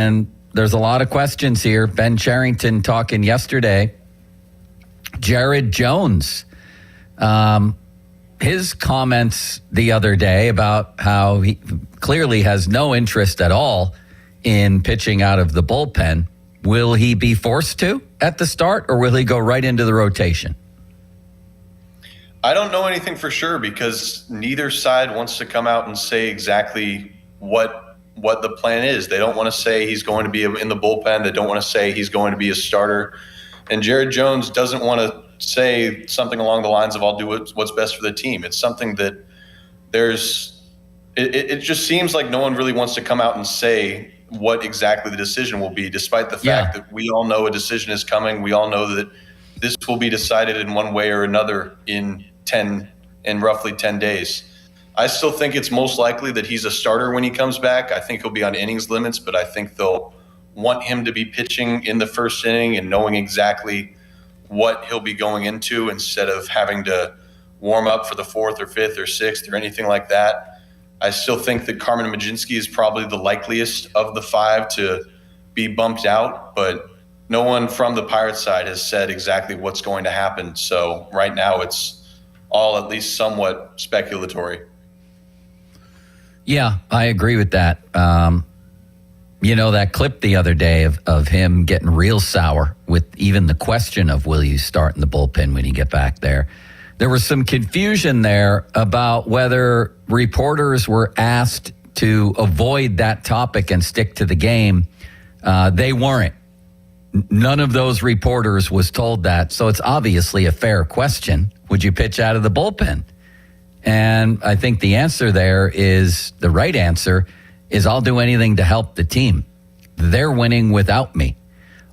And there's a lot of questions here. Ben Cherington talking yesterday. Jared Jones, his comments the other day about how he clearly has no interest at all in pitching out of the bullpen. Will he be forced to at the start, or will he go right into the rotation? I don't know anything for sure because neither side wants to come out and say exactly what the plan is. They don't want to say he's going to be in the bullpen. They don't want to say he's going to be a starter. And Jared Jones doesn't want to say something along the lines of I'll do what's best for the team. It's something that it just seems like no one really wants to come out and say what exactly the decision will be, despite the fact that we all know a decision is coming. We all know that this will be decided in one way or another in roughly 10 days. I still think it's most likely that he's a starter when he comes back. I think he'll be on innings limits, but I think they'll want him to be pitching in the first inning and knowing exactly what he'll be going into instead of having to warm up for the fourth or fifth or sixth or anything like that. I still think that Carmen Mlodzinski is probably the likeliest of the five to be bumped out, but no one from the Pirates side has said exactly what's going to happen. So right now it's all at least somewhat speculatory. Yeah, I agree with that. That clip the other day of him getting real sour with even the question of will you start in the bullpen when you get back there. There was some confusion there about whether reporters were asked to avoid that topic and stick to the game. They weren't. None of those reporters was told that. So it's obviously a fair question. Would you pitch out of the bullpen? And I think the answer there is the right answer is I'll do anything to help the team. They're winning without me.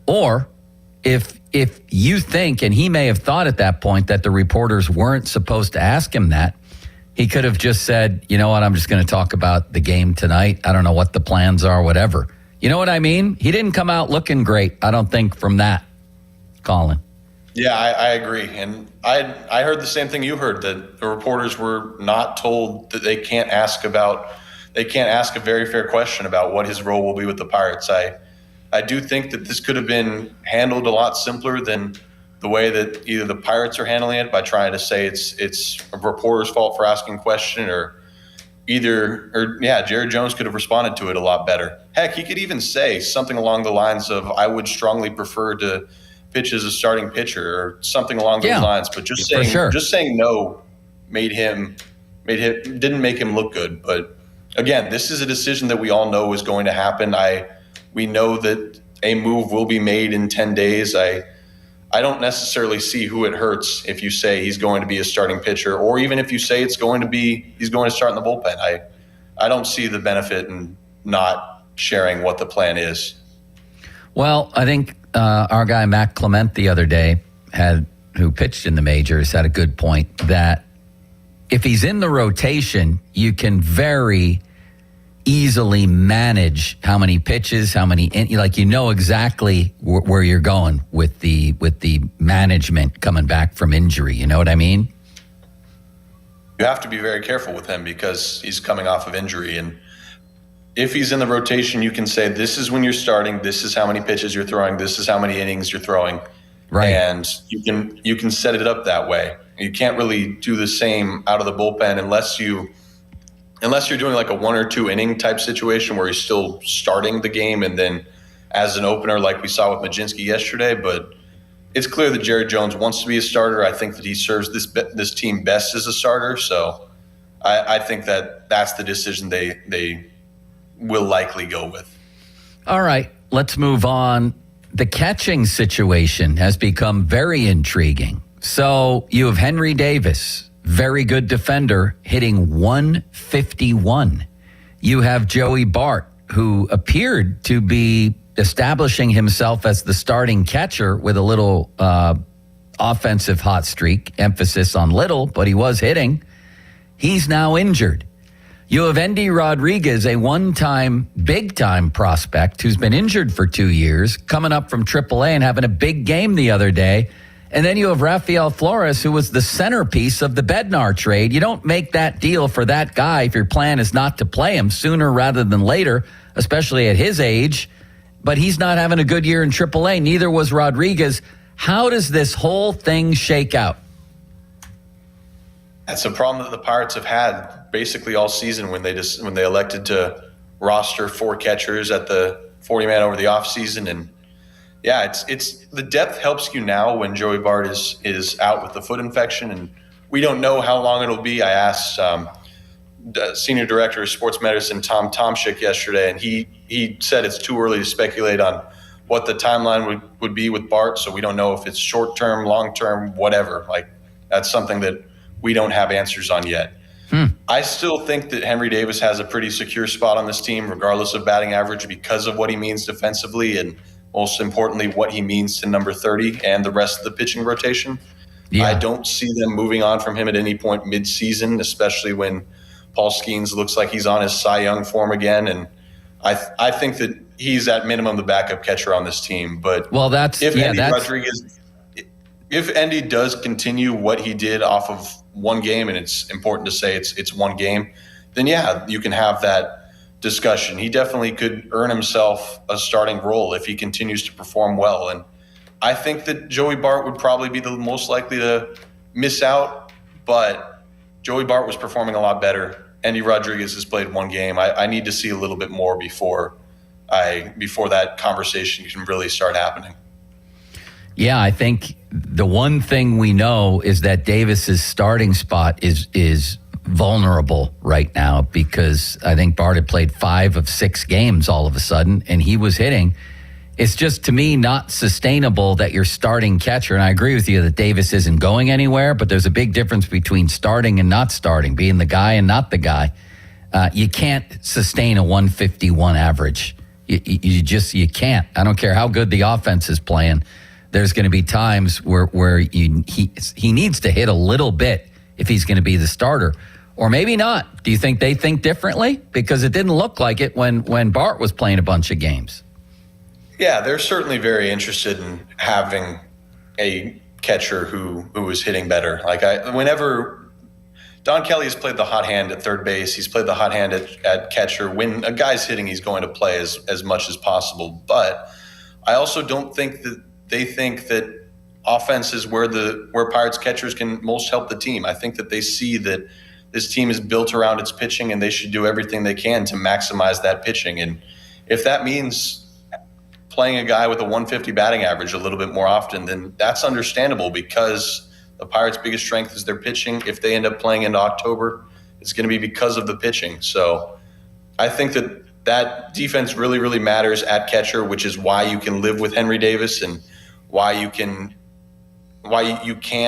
Or if you think, and he may have thought at that point that the reporters weren't supposed to ask him that, he could have just said, you know what, I'm just going to talk about the game tonight. I don't know what the plans are, whatever. You know what I mean? He didn't come out looking great, I don't think, from that, Colin. Yeah, I agree. And I heard the same thing you heard, that the reporters were not told that they can't ask a very fair question about what his role will be with the Pirates. I do think that this could have been handled a lot simpler than the way that either the Pirates are handling it by trying to say it's a reporter's fault for asking a question Jared Jones could have responded to it a lot better. Heck, he could even say something along the lines of, I would strongly prefer to pitch as a starting pitcher or something along those lines. But just saying no didn't make him look good. But again, this is a decision that we all know is going to happen. We know that a move will be made in 10 days. I don't necessarily see who it hurts if you say he's going to be a starting pitcher, or even if you say he's going to start in the bullpen. I don't see the benefit in not sharing what the plan is. Well, I think our guy Matt Clement the other day who pitched in the majors, had a good point that if he's in the rotation, you can very easily manage how many pitches, exactly where you're going with the management coming back from injury. You know what I mean? You have to be very careful with him because he's coming off of injury. And if he's in the rotation, you can say, this is when you're starting, this is how many pitches you're throwing, this is how many innings you're throwing. Right. And you can set it up that way. You can't really do the same out of the bullpen unless you're doing like a 1 or 2 inning type situation where he's still starting the game and then as an opener like we saw with Mlodzinski yesterday. But it's clear that Jared Jones wants to be a starter. I think that he serves this team best as a starter. So I think that's the decision they will likely go with. All right, let's move on. The catching situation has become very intriguing. So you have Henry Davis, very good defender, hitting 151. You have Joey Bart, who appeared to be establishing himself as the starting catcher with a little offensive hot streak, emphasis on little, but he was hitting. He's now injured. You have Endy Rodriguez, a one-time, big-time prospect who's been injured for 2 years, coming up from AAA and having a big game the other day. And then you have Rafael Flores, who was the centerpiece of the Bednar trade. You don't make that deal for that guy if your plan is not to play him sooner rather than later, especially at his age. but he's not having a good year in AAA. Neither was Rodriguez. How does this whole thing shake out? That's a problem that the Pirates have had basically all season when they elected to roster 4 catchers at the 40-man over the offseason. And yeah, it's the depth helps you now when Joey Bart is out with the foot infection, and we don't know how long it'll be. I asked the Senior Director of Sports Medicine, Tom Tomczyk, yesterday, and he said it's too early to speculate on what the timeline would be with Bart, so we don't know if it's short-term, long-term, whatever. Like, that's something that we don't have answers on yet. I still think that Henry Davis has a pretty secure spot on this team, regardless of batting average, because of what he means defensively and most importantly, what he means to number 30 and the rest of the pitching rotation. Yeah. I don't see them moving on from him at any point mid-season, especially when Paul Skeens looks like he's on his Cy Young form again. And I think that he's at minimum the backup catcher on this team. But if Endy does continue what he did off of one game, and it's important to say it's one game, then yeah, you can have that discussion. He definitely could earn himself a starting role if he continues to perform well. And I think that Joey Bart would probably be the most likely to miss out, but Joey Bart was performing a lot better. Endy Rodriguez has played one game. I need to see a little bit more before that conversation can really start happening. Yeah, I think the one thing we know is that Davis's starting spot is vulnerable right now, because I think Bart had played 5 of 6 games all of a sudden, and he was hitting. It's just, to me, not sustainable that you're starting catcher. And I agree with you that Davis isn't going anywhere, but there's a big difference between starting and not starting, being the guy and not the guy. You can't sustain a 151 average. You can't. I don't care how good the offense is playing. There's going to be times where he needs to hit a little bit if he's going to be the starter. Or maybe not. Do you think they think differently? Because it didn't look like it when Bart was playing a bunch of games. Yeah, they're certainly very interested in having a catcher who is hitting better. Like whenever Don Kelly has played the hot hand at third base, he's played the hot hand at catcher. When a guy's hitting, he's going to play as much as possible. But I also don't think that they think that offense is where Pirates catchers can most help the team. I think that they see that this team is built around its pitching, and they should do everything they can to maximize that pitching. And if that means playing a guy with a 150 batting average a little bit more often, then that's understandable, because the Pirates' biggest strength is their pitching. If they end up playing into October, it's going to be because of the pitching. So I think that defense really, really matters at catcher, which is why you can live with Henry Davis and why you can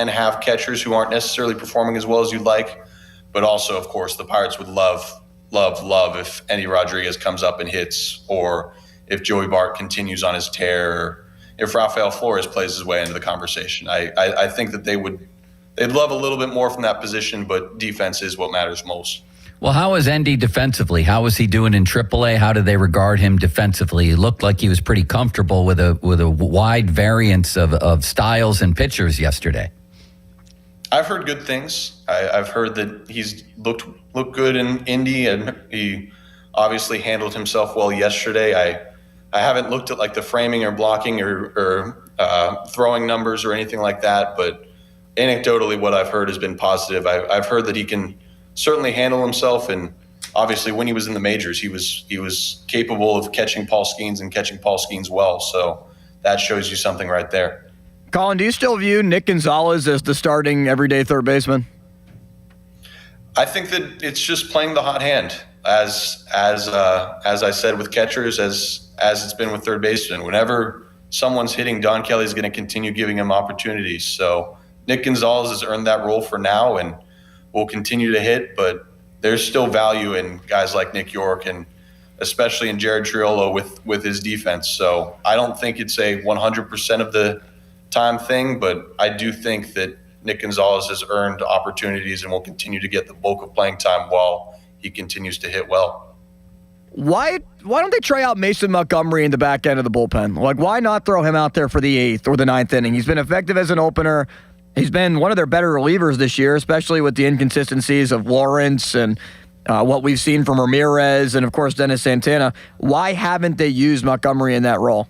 have catchers who aren't necessarily performing as well as you'd like. But also, of course, the Pirates would love if Endy Rodriguez comes up and hits, or if Joey Bart continues on his tear, or if Rafael Flores plays his way into the conversation. I think that they'd love a little bit more from that position, but defense is what matters most. Well, how is Endy defensively? How was he doing in AAA? How did they regard him defensively? He looked like he was pretty comfortable with a wide variance of styles and pitchers yesterday. I've heard good things. I've heard that he's looked good in Indy, and he obviously handled himself well yesterday. I haven't looked at like the framing or blocking or throwing numbers or anything like that, but anecdotally what I've heard has been positive. I've heard that he can certainly handle himself, and obviously when he was in the majors, he was capable of catching Paul Skeens and catching Paul Skeens well. So that shows you something right there. Colin, do you still view Nick Gonzalez as the starting everyday third baseman? I think that it's just playing the hot hand, as I said with catchers, as it's been with third basemen. Whenever someone's hitting, Don Kelly's going to continue giving him opportunities. So Nick Gonzalez has earned that role for now and will continue to hit, but there's still value in guys like Nick York and especially in Jared Triolo with his defense. So I don't think it's a 100% of the time thing, but I do think that Nick Gonzalez has earned opportunities and will continue to get the bulk of playing time while he continues to hit well. Why don't they try out Mason Montgomery in the back end of the bullpen? Like, why not throw him out there for the 8th or the 9th inning? He's been effective as an opener. He's been one of their better relievers this year, especially with the inconsistencies of Lawrence and what we've seen from Ramirez and, of course, Dennis Santana. Why haven't they used Montgomery in that role?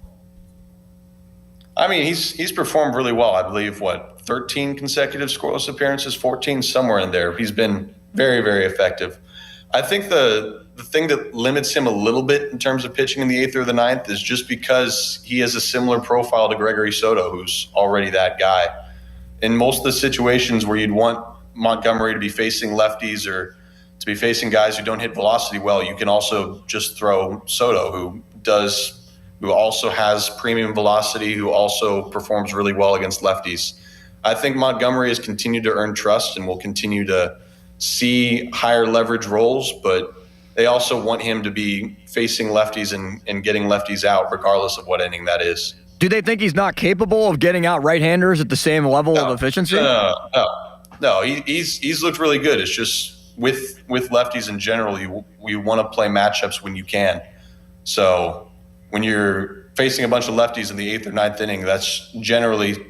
I mean, he's performed really well. I believe, 13 consecutive scoreless appearances, 14, somewhere in there. He's been very, very effective. I think the thing that limits him a little bit in terms of pitching in the 8th or the 9th is just because he has a similar profile to Gregory Soto, who's already that guy. In most of the situations where you'd want Montgomery to be facing lefties or to be facing guys who don't hit velocity well, you can also just throw Soto, who also has premium velocity, who also performs really well against lefties. I think Montgomery has continued to earn trust and will continue to see higher leverage roles, but they also want him to be facing lefties and getting lefties out regardless of what inning that is. Do they think he's not capable of getting out right-handers at the same level of efficiency? No, he's looked really good. It's just with lefties in general, you want to play matchups when you can. So when you're facing a bunch of lefties in the 8th or 9th inning, that's generally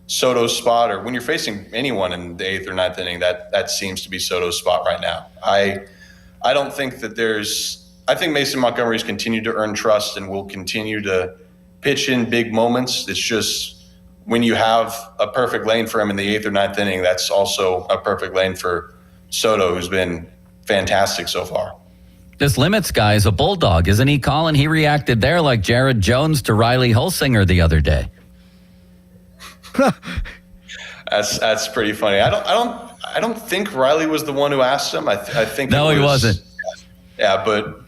Soto's spot, or when you're facing anyone in the 8th or 9th inning, that seems to be Soto's spot right now. I don't think that I think Mason Montgomery's continued to earn trust and will continue to pitch in big moments. It's just when you have a perfect lane for him in the 8th or 9th inning, that's also a perfect lane for Soto, who's been fantastic so far. This limits guy is a bulldog, isn't he, Colin? He reacted there like Jared Jones to Riley Holsinger the other day. That's pretty funny. I don't think Riley was the one who asked him. I think no, he wasn't. Yeah, but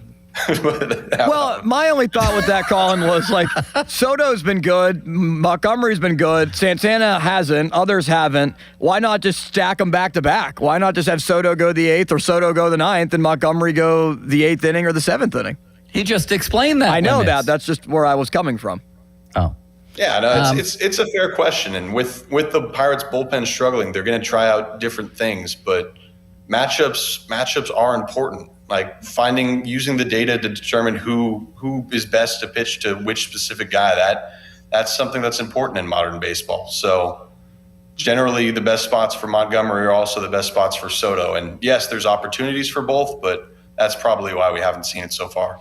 well, my only thought with that, Colin, was like Soto's been good, Montgomery's been good, Santana hasn't, others haven't. Why not just stack them back to back? Why not just have Soto go the 8th or Soto go the 9th and Montgomery go the 8th inning or the 7th inning? He just explained that. I know that. That's just where I was coming from. Oh. Yeah, no, it's a fair question, and with the Pirates bullpen struggling, they're going to try out different things, but matchups are important. Like using the data to determine who is best to pitch to which specific guy. That's something that's important in modern baseball. So generally, the best spots for Montgomery are also the best spots for Soto. And yes, there's opportunities for both, but that's probably why we haven't seen it so far.